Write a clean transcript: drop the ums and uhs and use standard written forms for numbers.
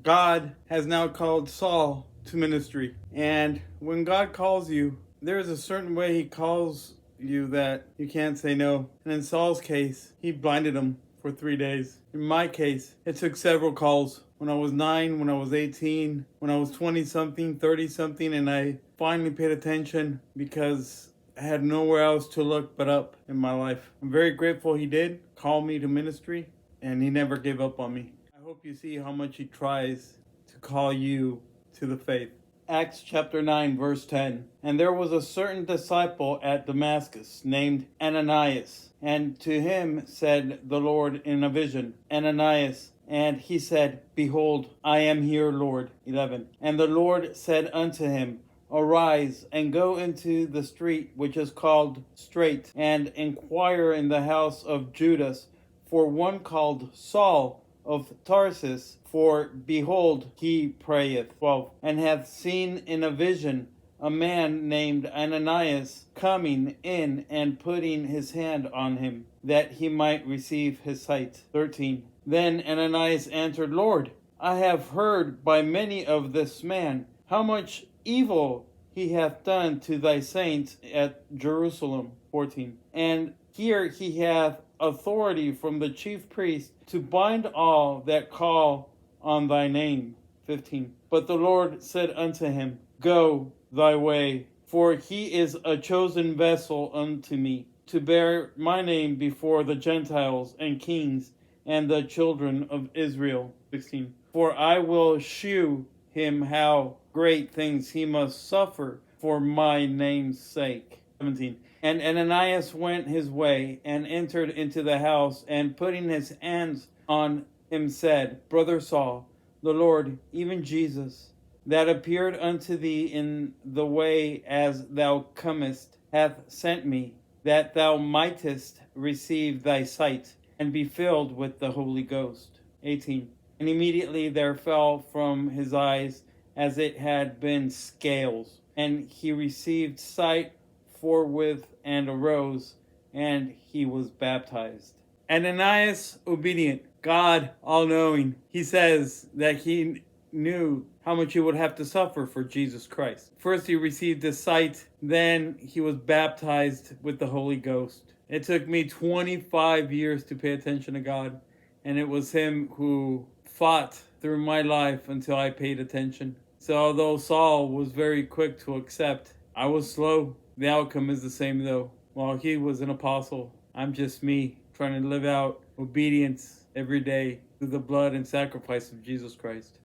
God has now called Saul to ministry. And when God calls you, there is a certain way he calls you that you can't say no. And in Saul's case, he blinded him for 3 days. In my case, it took several calls. When I was 9, when I was 18, when I was 20 something, 30 something, and I finally paid attention because I had nowhere else to look but up in my life. I'm very grateful he did call me to ministry, and he never gave up on me. I hope you see how much he tries to call you to the faith. Acts chapter 9, verse 10. And there was a certain disciple at Damascus named Ananias, and to him said the Lord in a vision, Ananias. And he said, Behold, I am here, Lord. 11. And the Lord said unto him, Arise, and go into the street which is called Straight, and inquire in the house of Judas for one called Saul of Tarsus, for behold, he prayeth. 12. And hath seen in a vision a man named Ananias coming in and putting his hand on him, that he might receive his sight. 13. Then Ananias answered, Lord, I have heard by many of this man how much evil he hath done to thy saints at Jerusalem. 14. And here he hath authority from the chief priest to bind all that call on thy name. 15. But the Lord said unto him, Go thy way, for he is a chosen vessel unto me, to bear my name before the Gentiles and kings and the children of Israel. 16. For I will shew him how great things he must suffer for my name's sake. 17. And Ananias went his way, and entered into the house, and putting his hands on him said, Brother Saul, the Lord, even Jesus, that appeared unto thee in the way as thou comest, hath sent me, that thou mightest receive thy sight, and be filled with the Holy Ghost. 18. And immediately there fell from his eyes as it had been scales, and he received sight forthwith, and arose, and he was baptized. Ananias, obedient, God all-knowing, he says that he knew how much he would have to suffer for Jesus Christ. First he received his sight, then he was baptized with the Holy Ghost. It took me 25 years to pay attention to God, and it was him who fought through my life until I paid attention. So although Saul was very quick to accept, I was slow. The outcome is the same though. While he was an apostle, I'm just me trying to live out obedience every day through the blood and sacrifice of Jesus Christ.